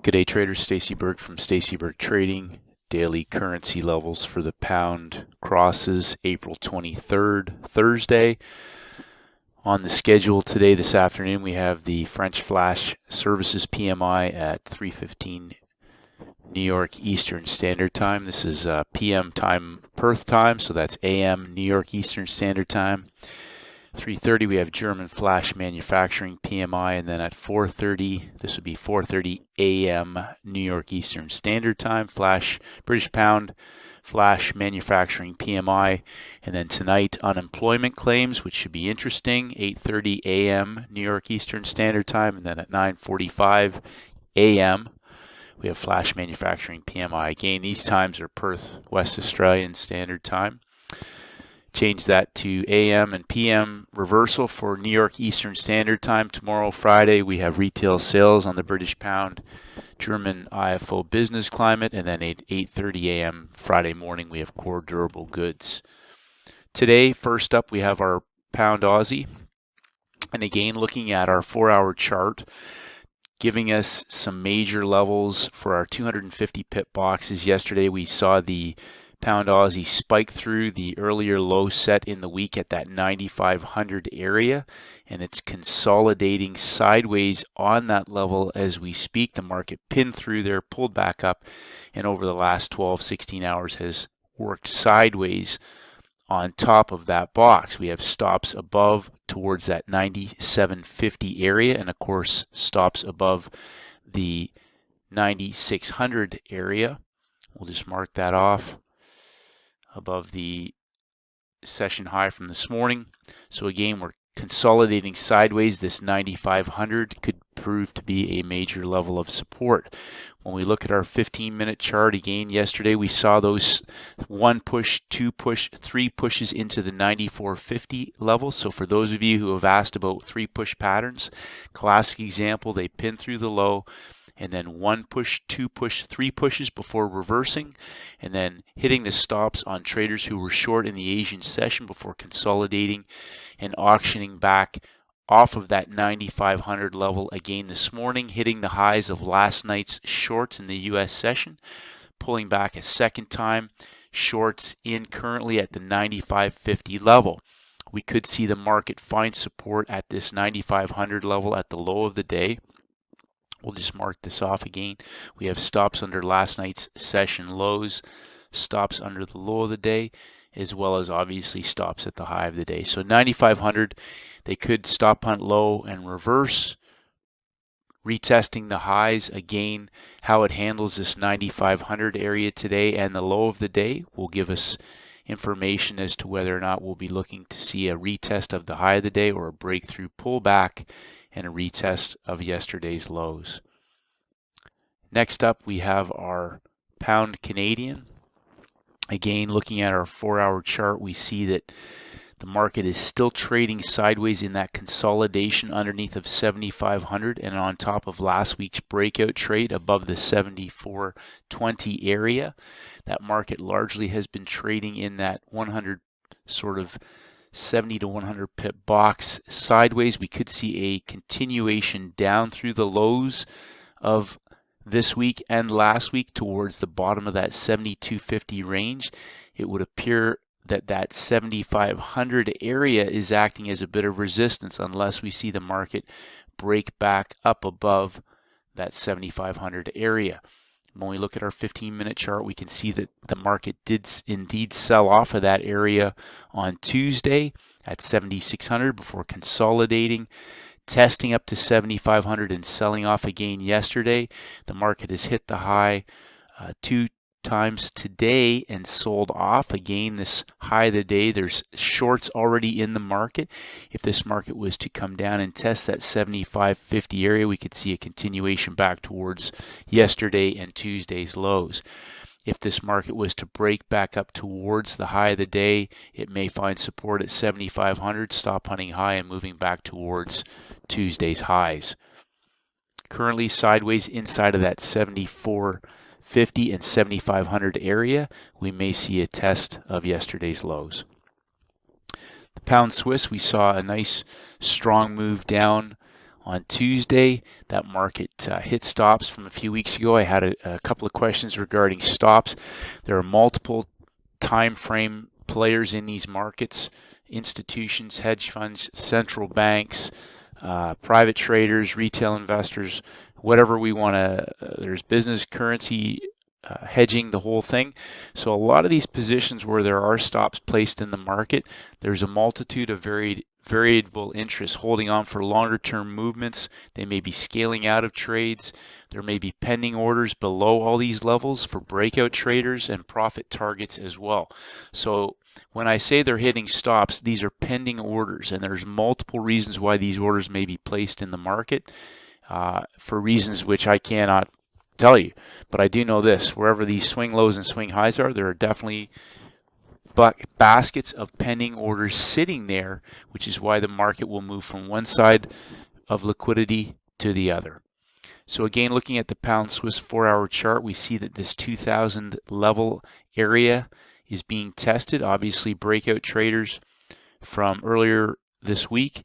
G'day traders, Stacey Burke from Stacey Burke Trading. Daily currency levels for the pound crosses April 23rd, Thursday. On the schedule today, this afternoon, we have the French Flash Services PMI at 3:15 New York Eastern Standard Time. This is PM time, Perth time, so that's AM New York Eastern Standard Time. 3:30 we have German Flash Manufacturing PMI, and then at 4:30, this would be 4:30 AM New York Eastern Standard Time, Flash British Pound Flash Manufacturing PMI, and then tonight unemployment claims, which should be interesting, 8:30 AM New York Eastern Standard Time, and then at 9:45 AM we have Flash Manufacturing PMI. Again, these times are Perth, West Australian Standard Time. Change that to AM and PM reversal for New York Eastern Standard Time. Tomorrow, Friday, we have retail sales on the British Pound, German IFO business climate, and then at 8:30 AM Friday morning, we have core durable goods. Today, first up, we have our Pound Aussie. And again, looking at our 4-hour chart, giving us some major levels for our 250 pip boxes. Yesterday, we saw the Pound Aussie spike through the earlier low set in the week at that 9,500 area, and it's consolidating sideways on that level as we speak. The market pinned through there, pulled back up, and over the last 16 hours has worked sideways on top of that box. We have stops above towards that 9,750 area, and of course stops above the 9,600 area. We'll just mark that off above the session high from this morning. So again, we're consolidating sideways. This 9,500 could prove to be a major level of support. When we look at our 15-minute chart, again, yesterday we saw those 1 push, 2 push, 3 pushes into the 9,450 level. So for those of you who have asked about 3 push patterns, classic example, they pin through the low, and then 1 push, 2 push, 3 pushes before reversing, and then hitting the stops on traders who were short in the Asian session before consolidating and auctioning back off of that 9,500 level again this morning, hitting the highs of last night's shorts in the US session, pulling back a second time, shorts in currently at the 9,550 level. We could see the market find support at this 9,500 level at the low of the day. We'll just mark this off again. We have stops under last night's session lows, stops under the low of the day, as well as obviously stops at the high of the day. So 9,500, they could stop hunt low and reverse, retesting the highs. Again, how it handles this 9,500 area today and the low of the day will give us information as to whether or not we'll be looking to see a retest of the high of the day or a breakthrough pullback and a retest of yesterday's lows. Next up, we have our Pound Canadian. Again, looking at our 4-hour chart, we see that the market is still trading sideways in that consolidation underneath of 7,500 and on top of last week's breakout trade above the 7,420 area. That market largely has been trading in that 100 sort of 70 to 100 pip box sideways. We could see a continuation down through the lows of this week and last week towards the bottom of that 7,250 range. It would appear that that 7,500 area is acting as a bit of resistance unless we see the market break back up above that 7,500 area. When we look at our 15-minute chart, we can see that the market did indeed sell off of that area on Tuesday at 7,600 before consolidating, testing up to 7,500 and selling off again yesterday. The market has hit the high 2 times today and sold off again this high of the day. There's shorts already in the market. If this market was to come down and test that 7,550 area, we could see a continuation back towards yesterday and Tuesday's lows. If this market was to break back up towards the high of the day, it may find support at 7,500, stop hunting high and moving back towards Tuesday's highs. Currently sideways inside of that 7,450 and 7,500 area, we may see a test of yesterday's lows. The pound Swiss, we saw a nice strong move down On Tuesday, that market hit stops from a few weeks ago. I had a couple of questions regarding stops. There are multiple time frame players in these markets: institutions, hedge funds, central banks, private traders, retail investors, whatever we want to. There's business currency hedging, the whole thing. So a lot of these positions where there are stops placed in the market, there's a multitude of variable interests holding on for longer term movements. They may be scaling out of trades. There may be pending orders below all these levels for breakout traders and profit targets as well. So when I say they're hitting stops, these are pending orders, and there's multiple reasons why these orders may be placed in the market, for reasons which I cannot tell you. But I do know this: wherever these swing lows and swing highs are, there are definitely baskets of pending orders sitting there, which is why the market will move from one side of liquidity to the other. So again, looking at the pound Swiss 4-hour chart, we see that this 2000 level area is being tested. Obviously, breakout traders from earlier this week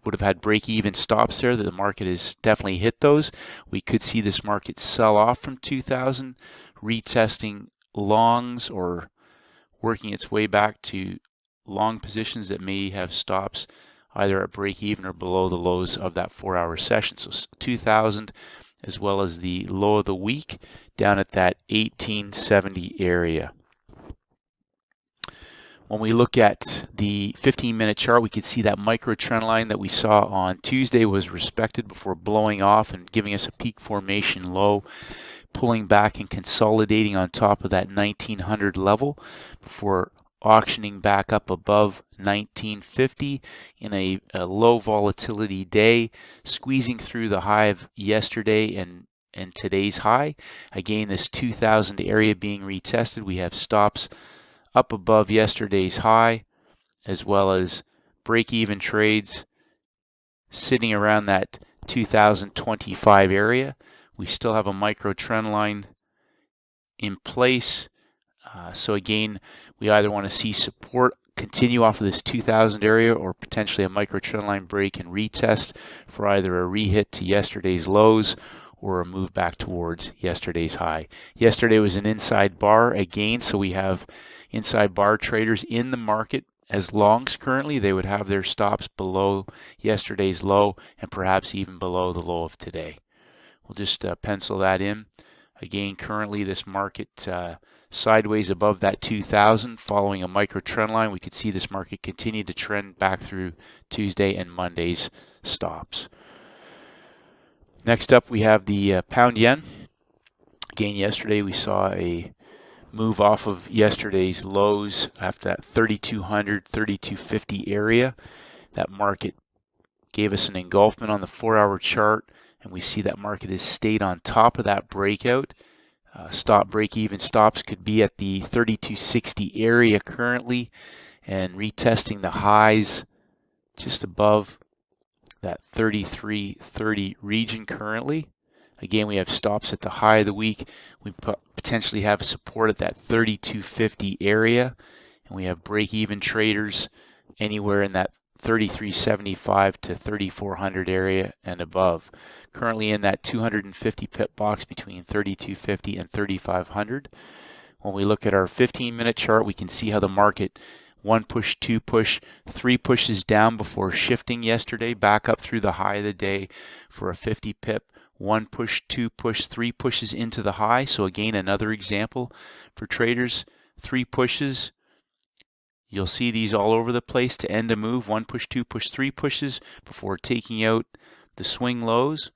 would have had break-even stops there. That the market has definitely hit those. We could see this market sell off from 2000, retesting longs or working its way back to long positions that may have stops either at break-even or below the lows of that 4-hour session. So 2000, as well as the low of the week down at that 1870 area. When we look at the 15-minute chart, we can see that micro trend line that we saw on Tuesday was respected before blowing off and giving us a peak formation low, pulling back and consolidating on top of that 1900 level before auctioning back up above 1950 in a low volatility day, squeezing through the high of yesterday and today's high. Again, this 2000 area being retested. We have stops up above yesterday's high, as well as break-even trades sitting around that 2025 area. We still have a micro trend line in place. So again, we either want to see support continue off of this 2000 area or potentially a micro trend line break and retest for either a rehit to yesterday's lows or a move back towards yesterday's high. Yesterday was an inside bar again, so we have inside bar traders in the market as longs currently. They would have their stops below yesterday's low and perhaps even below the low of today. We'll just pencil that in. Again, currently this market sideways above that 2000, following a micro trend line. We could see this market continue to trend back through Tuesday and Monday's stops. Next up, we have the pound yen. Again, yesterday we saw a move off of yesterday's lows after that 3200, 3250 area. That market gave us an engulfment on the 4-hour chart, and we see that market has stayed on top of that breakout. Stop break-even stops could be at the 3260 area currently, and retesting the highs just above that 3330 region currently. Again, we have stops at the high of the week. We potentially have support at that 3250 area, and we have break-even traders anywhere in that 3375 to 3400 area and above. Currently in that 250 pip box between 3250 and 3500. When we look at our 15-minute chart, we can see how the market one push, two push, three pushes down before shifting yesterday back up through the high of the day for a 50 pip. One push, two push, three pushes into the high. So again, another example for traders. Three pushes. You'll see these all over the place to end a move. One push, two push, three pushes before taking out the swing lows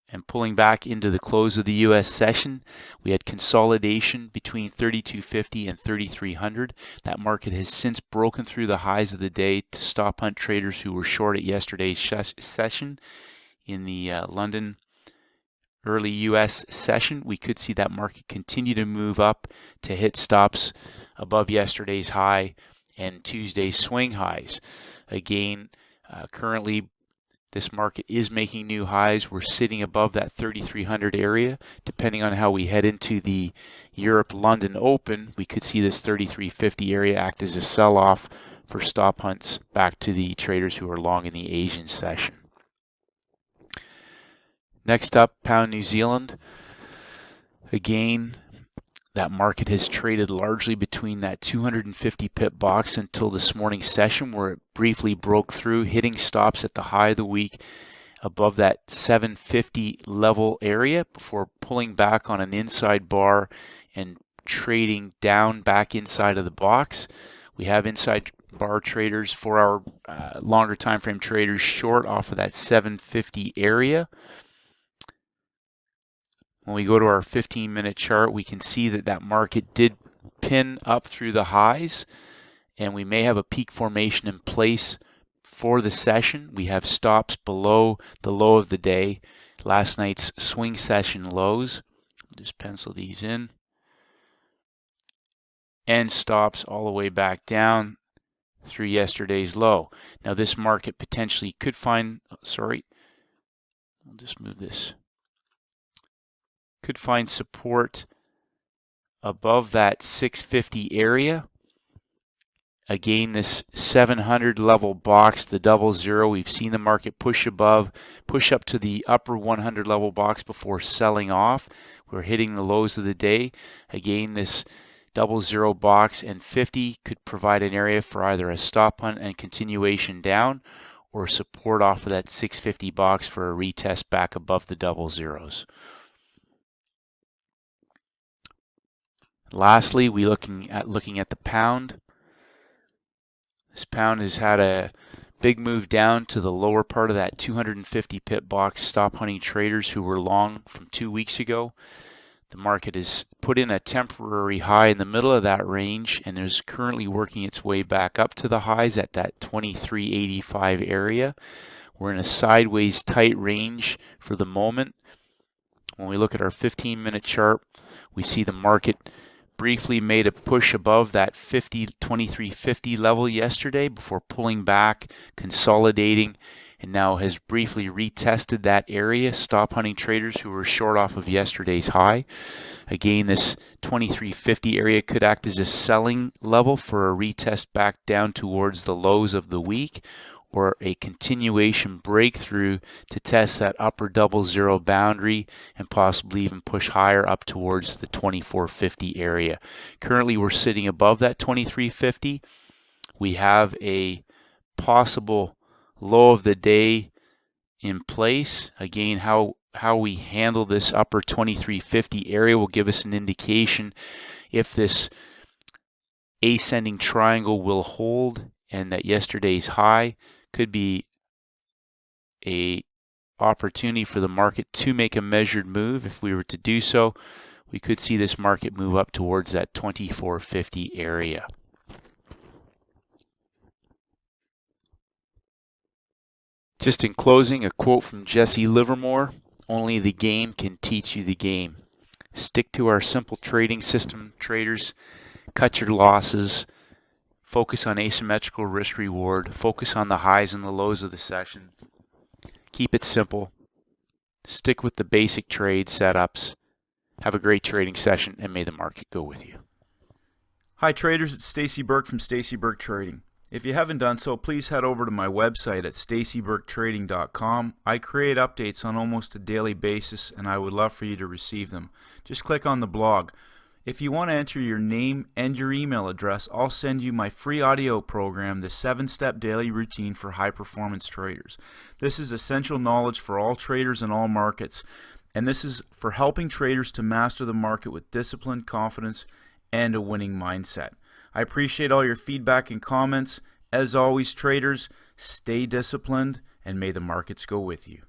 and pulling back into the close of the U.S. session. We had consolidation between 3250 and 3300. That market has since broken through the highs of the day to stop hunt traders who were short at yesterday's session. In the London early U.S. session, we could see that market continue to move up to hit stops above yesterday's high and Tuesday's swing highs. Again, currently this market is making new highs. We're sitting above that 3300 area. Depending on how we head into the Europe-London Open, we could see this 3350 area act as a sell-off for stop hunts back to the traders who are long in the Asian session. Next up, Pound New Zealand. Again, that market has traded largely between that 250 pip box until this morning's session, where it briefly broke through, hitting stops at the high of the week above that 750 level area before pulling back on an inside bar and trading down back inside of the box. We have inside bar traders, for our longer time frame traders, short off of that 750 area. When we go to our 15-minute chart, we can see that that market did pin up through the highs, and we may have a peak formation in place for the session. We have stops below the low of the day, last night's swing session lows. Just pencil these in. And stops all the way back down through yesterday's low. Now this market potentially could find, I'll just move this. Could find support above that 650 area. Again, this 700 level box, the 00, we've seen the market push up to the upper 100 level box before selling off. We're hitting the lows of the day. Again, this 00 box and 50 could provide an area for either a stop hunt and continuation down, or support off of that 650 box for a retest back above the 00s. Lastly, we're looking at the pound. This pound has had a big move down to the lower part of that 250 pip box, stop hunting traders who were long from 2 weeks ago. The market has put in a temporary high in the middle of that range and is currently working its way back up to the highs at that 2385 area. We're in a sideways tight range for the moment. When we look at our 15-minute chart, we see the market briefly made a push above that 2350 level yesterday before pulling back, consolidating, and now has briefly retested that area. Stop hunting traders who were short off of yesterday's high. Again, this 2350 area could act as a selling level for a retest back down towards the lows of the week, or a continuation breakthrough to test that upper 00 boundary and possibly even push higher up towards the 2450 area. Currently, we're sitting above that 2350. We have a possible low of the day in place. Again, how we handle this upper 2350 area will give us an indication if this ascending triangle will hold, and that yesterday's high could be a opportunity for the market to make a measured move. If we were to do so, we could see this market move up towards that 2450 area. Just in closing, a quote from Jesse Livermore: "Only the game can teach you the game." Stick to our simple trading system, traders. Cut your losses. Focus on asymmetrical risk reward. Focus on the highs and the lows of the session. Keep it simple. Stick with the basic trade setups. Have a great trading session, and may the market go with you. Hi traders, it's Stacey Burke from Stacey Burke Trading. If you haven't done so, please head over to my website at staceyburketrading.com. I create updates on almost a daily basis, and I would love for you to receive them. Just click on the blog. If you want to enter your name and your email address, I'll send you my free audio program, the 7-Step Daily Routine for High Performance Traders. This is essential knowledge for all traders in all markets, and this is for helping traders to master the market with discipline, confidence, and a winning mindset. I appreciate all your feedback and comments. As always, traders, stay disciplined, and may the markets go with you.